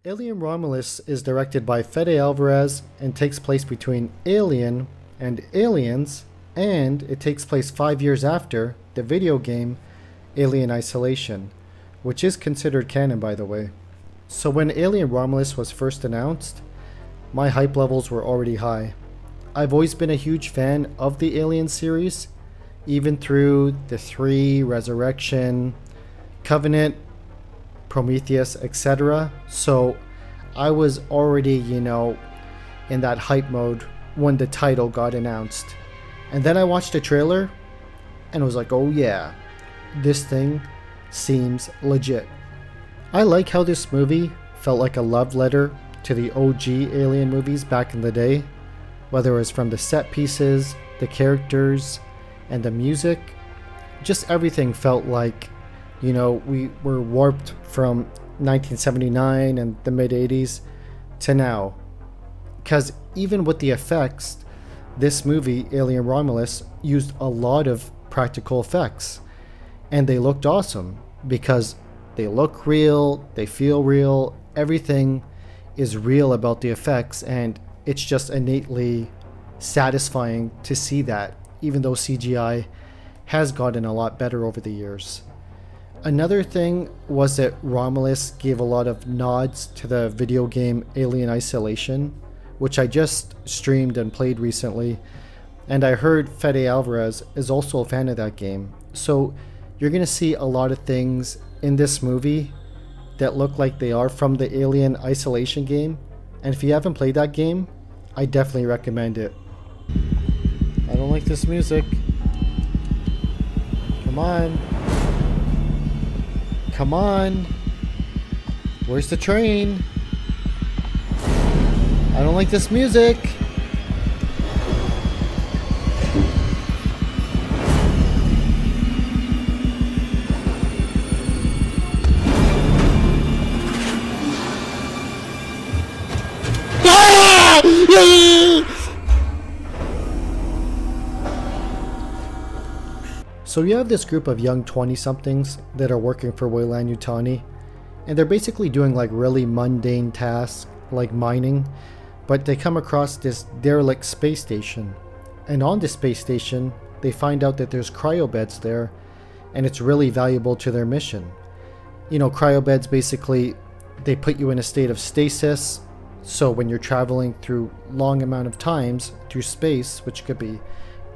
Alien Romulus is directed by Fede Alvarez and takes place between Alien and Aliens, and it takes place 5 years after the video game Alien Isolation, which is considered canon, by the way. So when Alien Romulus was first announced, my hype levels were already high. I've always been a huge fan of the Alien series, even through the 3, Resurrection, Covenant, Prometheus, etc. So I was already, in that hype mode when the title got announced. And then I watched the trailer and was like, oh yeah, this thing seems legit. I like how this movie felt like a love letter to the OG Alien movies back in the day, whether it was from the set pieces, the characters, and the music. Just everything felt like, we were warped from 1979 and the mid 80s to now. Because even with the effects, this movie, Alien Romulus, used a lot of practical effects. And they looked awesome because they look real, they feel real, everything is real about the effects, and it's just innately satisfying to see that, even though CGI has gotten a lot better over the years. Another thing was that Romulus gave a lot of nods to the video game Alien Isolation, which I just streamed and played recently, and I heard Fede Alvarez is also a fan of that game. So you're going to see a lot of things in this movie that look like they are from the Alien Isolation game, and if you haven't played that game, I definitely recommend it. I don't like this music. Come on. Come on. Where's the train? I don't like this music. So you have this group of young 20-somethings that are working for Weyland-Yutani, and they're basically doing like really mundane tasks like mining, but they come across this derelict space station. And on this space station, they find out that there's cryobeds there, and it's really valuable to their mission. Cryobeds basically, they put you in a state of stasis, so when you're traveling through long amount of times through space, which could be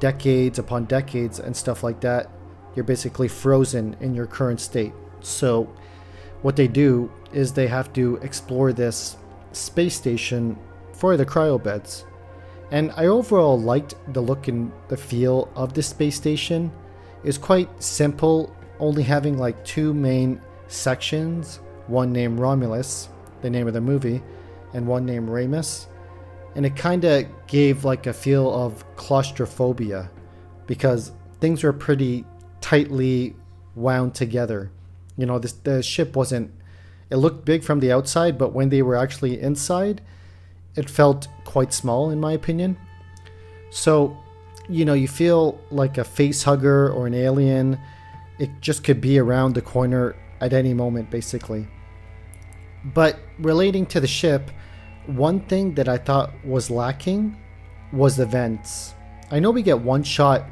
decades upon decades and stuff like that, you're basically frozen in your current state. So what they do is they have to explore this space station for the cryobeds. And I overall liked the look and the feel of the space station. It's quite simple, only having like 2 main sections, one named Romulus, the name of the movie, and one named Remus. And it kind of gave like a feel of claustrophobia because things were pretty tightly wound together. The ship wasn't, it looked big from the outside, but when they were actually inside, it felt quite small in my opinion. So, you feel like a face hugger or an alien. It just could be around the corner at any moment basically. But relating to the ship, one thing that I thought was lacking was the vents. I know we get one shot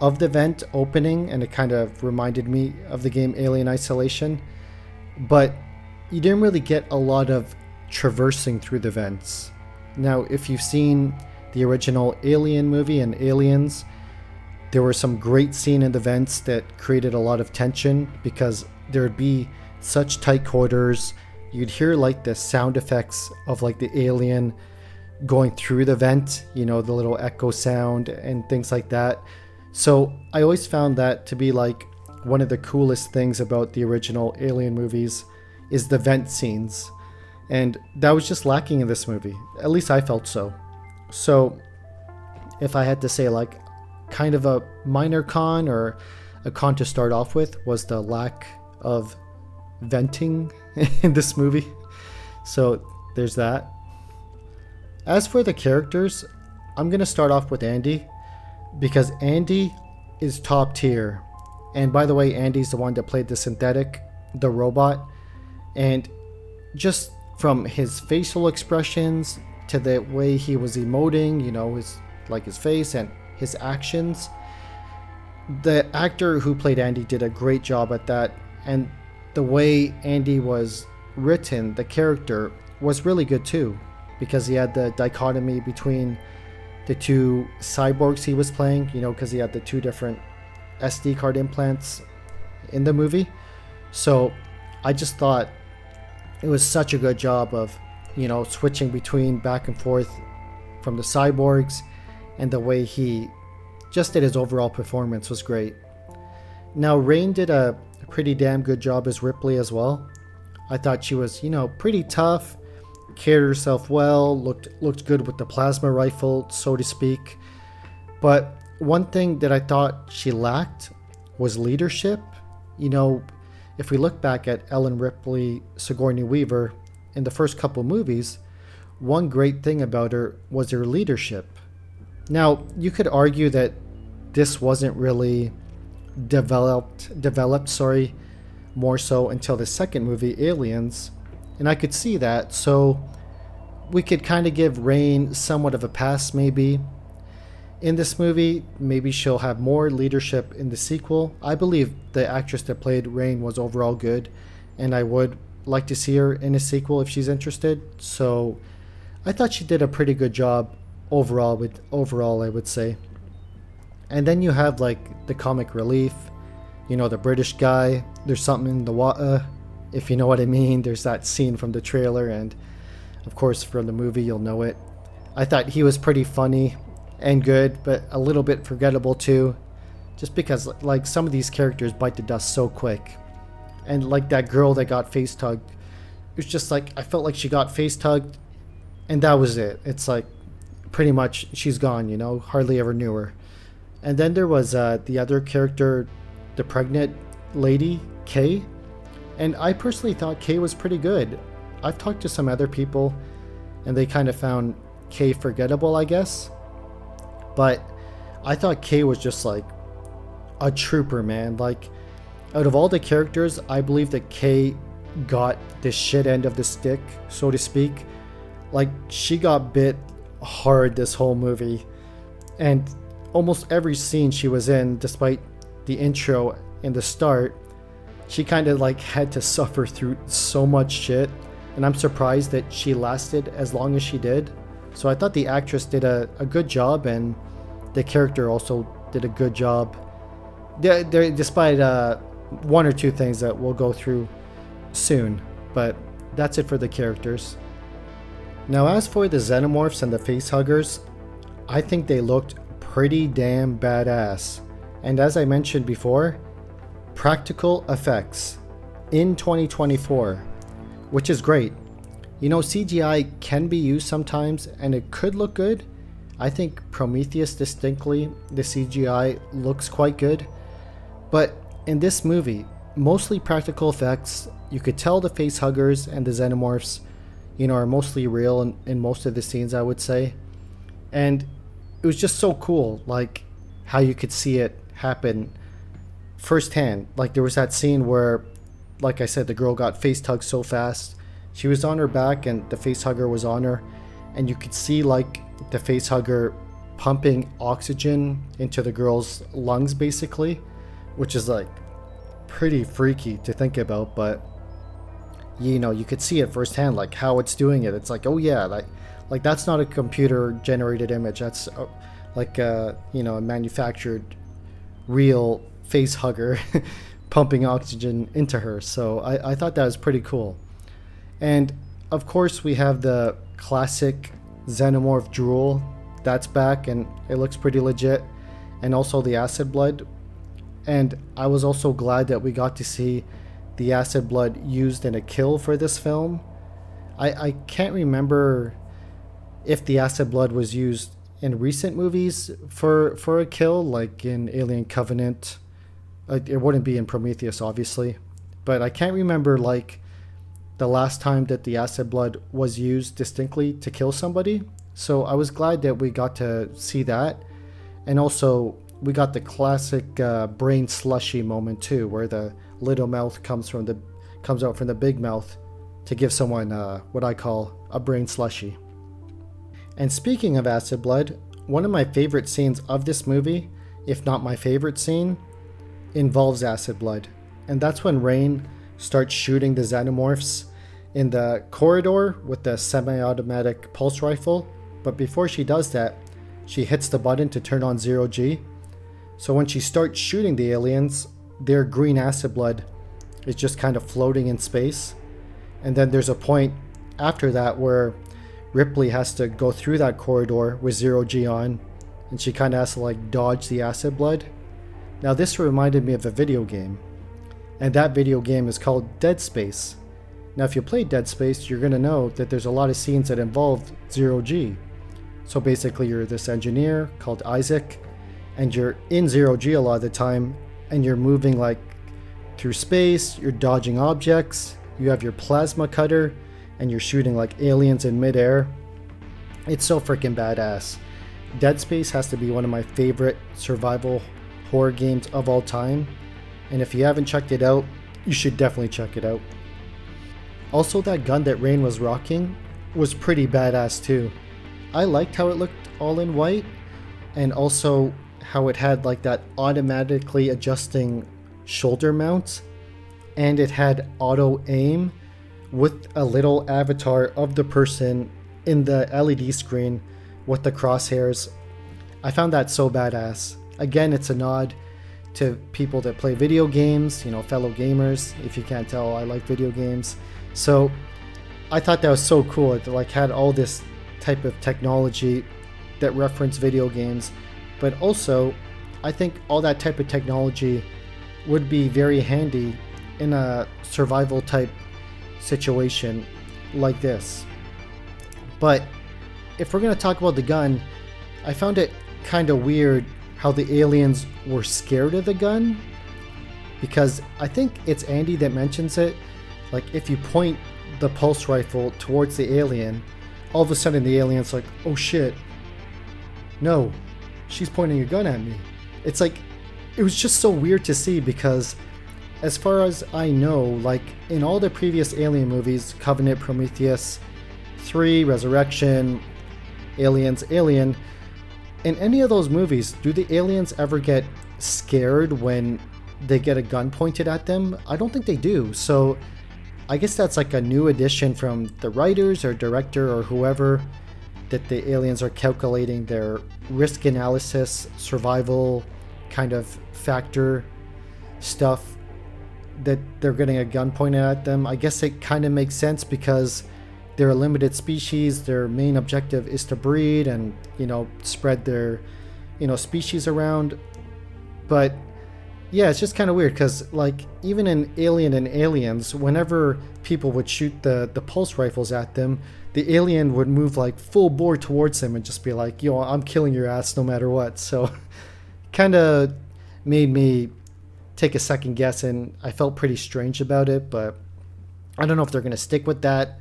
of the vent opening, and it kind of reminded me of the game Alien Isolation, but you didn't really get a lot of traversing through the vents. Now, if you've seen the original Alien movie and Aliens, there were some great scenes in the vents that created a lot of tension because there would be such tight quarters. You'd hear like the sound effects of like the alien going through the vent, the little echo sound and things like that. So I always found that to be like one of the coolest things about the original Alien movies is the vent scenes. And that was just lacking in this movie. At least I felt so. So if I had to say like kind of a minor con or a con to start off with, was the lack of venting in this movie. So there's that. As for the characters, I'm going to start off with Andy because Andy is top tier. And by the way, Andy's the one that played the synthetic, the robot. And just from his facial expressions to the way he was emoting, his face and his actions. The actor who played Andy did a great job at that, and the way Andy was written, the character, was really good too, because he had the dichotomy between the two cyborgs he was playing, because he had the two different SD card implants in the movie. So I just thought it was such a good job of, switching between back and forth from the cyborgs, and the way he just did his overall performance was great. Now, Rain did a pretty damn good job as Ripley as well. I thought she was, pretty tough, carried herself well, looked good with the plasma rifle, so to speak. But one thing that I thought she lacked was leadership. If we look back at Ellen Ripley, Sigourney Weaver, in the first couple movies, one great thing about her was her leadership. Now, you could argue that this wasn't really developed, more so until the second movie, Aliens, and I could see that, so we could kind of give Rain somewhat of a pass maybe. In this movie, maybe she'll have more leadership in the sequel. I believe the actress that played Rain was overall good, and I would like to see her in a sequel if she's interested. So I thought she did a pretty good job overall, I would say. And then you have like the comic relief, the British guy. There's something in the water, if you know what I mean. There's that scene from the trailer, and of course from the movie you'll know it. I thought he was pretty funny and good, but a little bit forgettable too, just because like some of these characters bite the dust so quick. And like that girl that got face tugged, it was just like, I felt like she got face tugged and that was it. It's like pretty much she's gone, hardly ever knew her. And then there was the other character, the pregnant lady, Kay, and I personally thought Kay was pretty good. I've talked to some other people and they kind of found Kay forgettable, I guess. But I thought Kay was just like a trooper, man. Like, out of all the characters, I believe that Kay got the shit end of the stick, so to speak. Like, she got bit hard this whole movie. And almost every scene she was in, despite the intro and the start, she kind of like had to suffer through so much shit. And I'm surprised that she lasted as long as she did. So I thought the actress did a good job, and the character also did a good job. Despite one or two things that we'll go through soon. But that's it for the characters. Now, as for the xenomorphs and the facehuggers, I think they looked pretty damn badass. And as I mentioned before, practical effects in 2024, which is great. CGI can be used sometimes and it could look good. I think Prometheus distinctly, the CGI looks quite good. But in this movie, mostly practical effects. You could tell the facehuggers and the xenomorphs, are mostly real in most of the scenes, I would say. And it was just so cool, like how you could see it happen firsthand. Like there was that scene where, like I said, the girl got face tugged so fast. She was on her back and the facehugger was on her, and you could see like the facehugger pumping oxygen into the girl's lungs basically, which is like pretty freaky to think about. But you could see it firsthand, like how it's doing it. It's like, oh yeah, like that's not a computer generated image. That's a manufactured real face hugger pumping oxygen into her. So I thought that was pretty cool. And of course we have the classic xenomorph drool that's back, and it looks pretty legit, and also the acid blood. And I was also glad that we got to see the acid blood used in a kill for this film. I can't remember if the acid blood was used in recent movies for a kill, like in Alien Covenant. It wouldn't be in Prometheus, obviously. But I can't remember like the last time that the acid blood was used distinctly to kill somebody. So I was glad that we got to see that. And also we got the classic brain slushy moment too, where the little mouth comes out from the big mouth to give someone what I call a brain slushy. And speaking of acid blood, one of my favorite scenes of this movie, if not my favorite scene, involves acid blood. And that's when Rain starts shooting the xenomorphs in the corridor with the semi-automatic pulse rifle. But before she does that, she hits the button to turn on 0G. So when she starts shooting the aliens, their green acid blood is just kind of floating in space. And then there's a point after that where Ripley has to go through that corridor with 0G on, and she kind of has to like dodge the acid blood. Now this reminded me of a video game, and that video game is called Dead Space. Now if you play Dead Space, you're going to know that there's a lot of scenes that involve 0G. So basically you're this engineer called Isaac, and you're in 0G a lot of the time, and you're moving like through space, you're dodging objects, you have your plasma cutter, and you're shooting like aliens in midair. It's so freaking badass. Dead Space has to be one of my favorite survival horror games of all time, and if you haven't checked it out, you should definitely check it out. Also, that gun that Rain was rocking was pretty badass too. I liked how it looked all in white, and also how it had like that automatically adjusting shoulder mount, and it had auto aim with a little avatar of the person in the LED screen with the crosshairs. I found that so badass. Again, it's a nod to people that play video games, you know, fellow gamers. If you can't tell, I like video games. So I thought that was so cool. It like had all this type of technology that referenced video games, but also I think all that type of technology would be very handy in a survival type situation like this. But if we're going to talk about the gun, I found it kind of weird how the aliens were scared of the gun, because I think it's Andy that mentions it. Like if you point the pulse rifle towards the alien, all of a sudden the alien's like, oh shit, no, she's pointing a gun at me. It's like, it was just so weird to see, because as far as I know, like in all the previous Alien movies, Covenant, Prometheus, 3, Resurrection, Aliens, Alien, in any of those movies, do the aliens ever get scared when they get a gun pointed at them? I don't think they do. So I guess that's like a new addition from the writers or director or whoever, that the aliens are calculating their risk analysis, survival kind of factor stuff, that they're getting a gun pointed at them. I guess it kind of makes sense because they're a limited species. Their main objective is to breed and, you know, spread their, you know, species around. But yeah, it's just kind of weird because like even in Alien and Aliens, whenever people would shoot the pulse rifles at them, the alien would move like full bore towards them and just be like, yo, I'm killing your ass no matter what. So kind of made me take a second guess, and I felt pretty strange about it. But I don't know if they're going to stick with that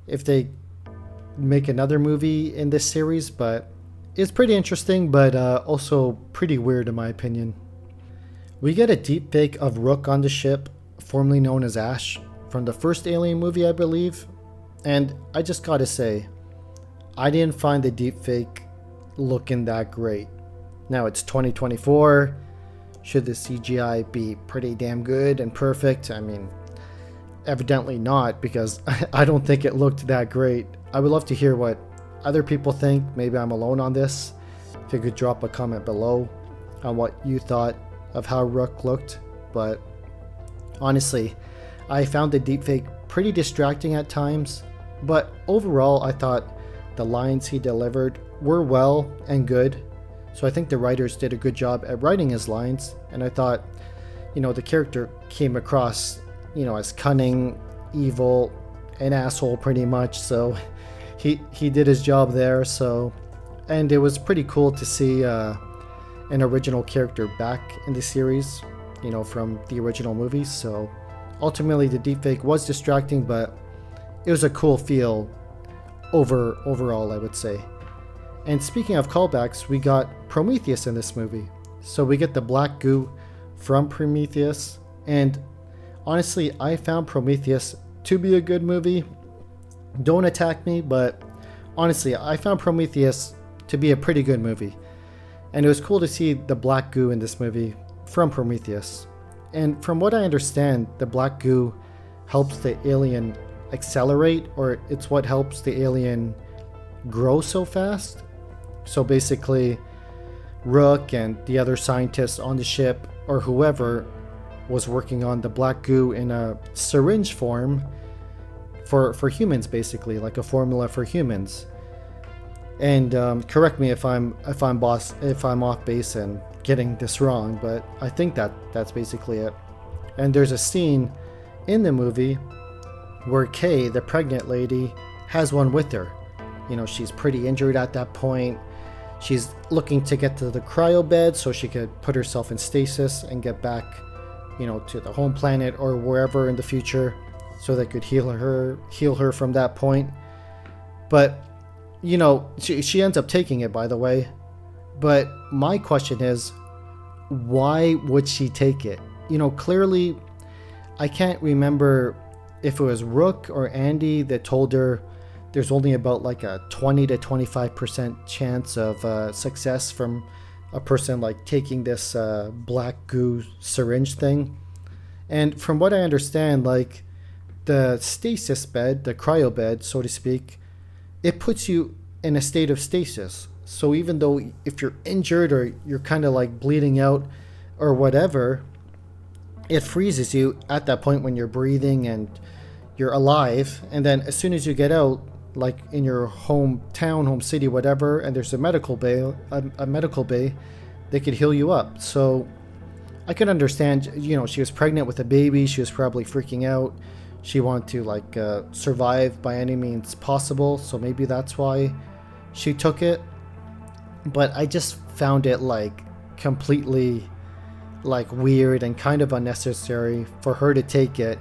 if they make another movie in this series, but it's pretty interesting, but also pretty weird in my opinion. We get a deepfake of Rook on the ship, formerly known as Ash, from the first Alien movie, I believe. And I just gotta say, I didn't find the deepfake looking that great. Now it's 2024. Should the CGI be pretty damn good and perfect? I mean, evidently not, because I don't think it looked that great. I would love to hear what other people think. Maybe I'm alone on this. If you could drop a comment below on what you thought of how Rook looked. But honestly, I found the deepfake pretty distracting at times, but overall I thought the lines he delivered were well and good. So I think the writers did a good job at writing his lines, and I thought, you know, the character came across, you know, as cunning, evil, an asshole pretty much. So he did his job there. So, and it was pretty cool to see an original character back in the series, you know, from the original movies. So ultimately the deepfake was distracting, but it was a cool feel overall, I would say. And speaking of callbacks, we got Prometheus in this movie. So we get the black goo from Prometheus, and honestly, I found Prometheus to be a good movie. Don't attack me, but honestly, I found Prometheus to be a pretty good movie. And it was cool to see the black goo in this movie from Prometheus. And from what I understand, the black goo helps the alien accelerate, or it's what helps the alien grow so fast. So basically, Rook and the other scientists on the ship, or whoever, was working on the black goo in a syringe form for humans, basically, like a formula for humans. And correct me if I'm off base and getting this wrong, but I think that's basically it. And there's a scene in the movie where Kay, the pregnant lady, has one with her. You know, she's pretty injured at that point. She's looking to get to the cryo bed so she could put herself in stasis and get back, you know, to the home planet or wherever in the future, so they could heal her from that point. But, you know, she ends up taking it, by the way. But my question is, why would she take it? You know, clearly, I can't remember if it was Rook or Andy that told her there's only about like a 20 to 25% chance of success from a person like taking this black goo syringe thing. And from what I understand, like the stasis bed, the cryo bed, so to speak, it puts you in a state of stasis. So even though if you're injured or you're kind of like bleeding out or whatever, it freezes you at that point when you're breathing and you're alive. And then as soon as you get out, like in your hometown, home city, whatever, and there's a medical bay, they could heal you up. So I can understand, you know, she was pregnant with a baby. She was probably freaking out. She wanted to like survive by any means possible. So maybe that's why she took it. But I just found it like completely like weird and kind of unnecessary for her to take it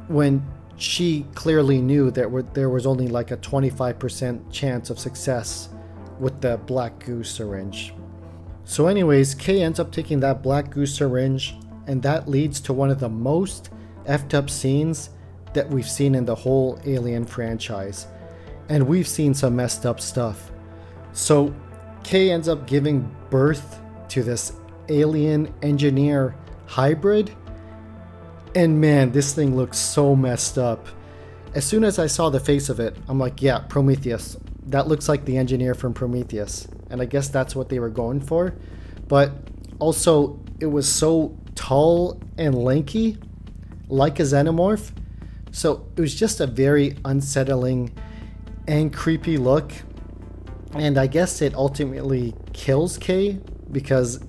when she clearly knew that there was only like a 25% chance of success with the black goo syringe. So anyways, Kay ends up taking that black goo syringe, and that leads to one of the most effed up scenes that we've seen in the whole Alien franchise. And we've seen some messed up stuff. So Kay ends up giving birth to this alien engineer hybrid. And man, this thing looks so messed up. As soon as I saw the face of it, I'm like, yeah, Prometheus. That looks like the engineer from Prometheus. And I guess that's what they were going for. But also, it was so tall and lanky, like a xenomorph. So it was just a very unsettling and creepy look. And I guess it ultimately kills Kay because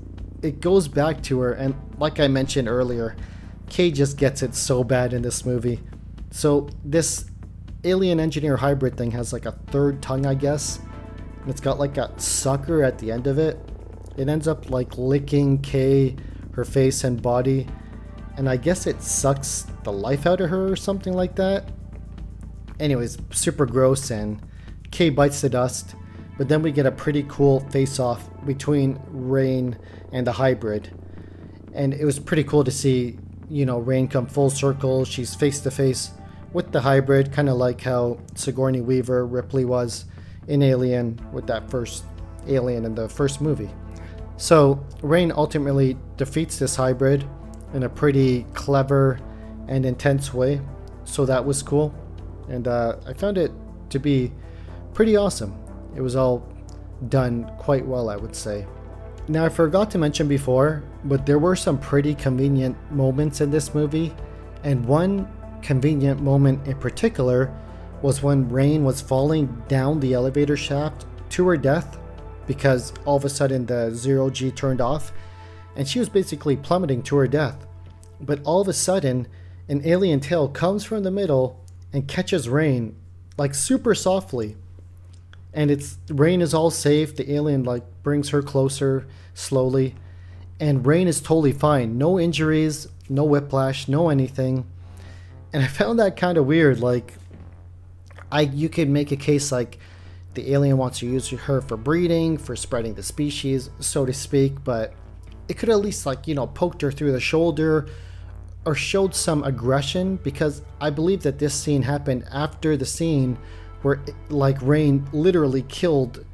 it goes back to her. And like I mentioned earlier, Kay just gets it so bad in this movie. So this alien engineer hybrid thing has like a third tongue, I guess. And it's got like a sucker at the end of it. It ends up like licking Kay, her face and body. And I guess it sucks the life out of her or something like that. Anyways, super gross, and Kay bites the dust. But then we get a pretty cool face-off between Rain and the hybrid. And it was pretty cool to see, you know, Rain come full circle. She's face-to-face with the hybrid, kind of like how Sigourney Weaver, Ripley was in Alien with that first alien in the first movie. So Rain ultimately defeats this hybrid in a pretty clever and intense way. So that was cool. And I found it to be pretty awesome. It was all done quite well, I would say. Now, I forgot to mention before, but there were some pretty convenient moments in this movie. And one convenient moment in particular was when Rain was falling down the elevator shaft to her death because all of a sudden the zero-G turned off and she was basically plummeting to her death. But all of a sudden, an alien tail comes from the middle and catches Rain, like super softly. And Rain is all safe. The alien like brings her closer slowly. And Rain is totally fine. No injuries, no whiplash, no anything. And I found that kind of weird. Like, you could make a case like the alien wants to use her for breeding, for spreading the species, so to speak. But it could at least, like, you know, poked her through the shoulder or showed some aggression, because I believe that this scene happened after the scene where like Rain literally killed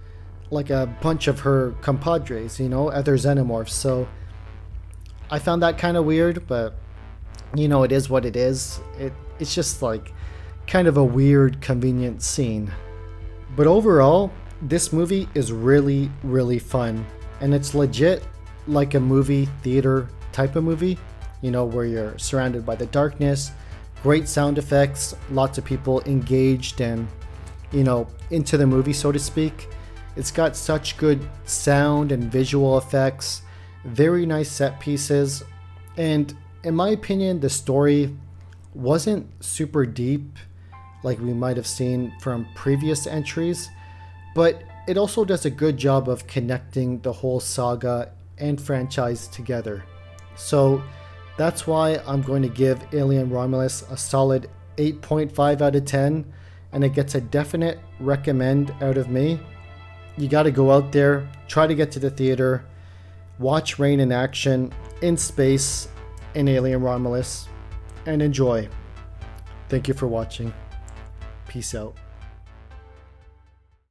like a bunch of her compadres, other xenomorphs. So I found that kind of weird, but it is what it is. It's just like kind of a weird, convenient scene. But overall, this movie is really, really fun, and it's legit like a movie theater type of movie, where you're surrounded by the darkness, great sound effects, lots of people engaged and, into the movie, so to speak. It's got such good sound and visual effects, very nice set pieces, and in my opinion, the story wasn't super deep like we might have seen from previous entries, but it also does a good job of connecting the whole saga and franchise together. So that's why I'm going to give Alien Romulus a solid 8.5 out of 10, and it gets a definite recommend out of me. You got to go out there, try to get to the theater, watch Rain in action in space in Alien Romulus, and enjoy. Thank you for watching. Peace out.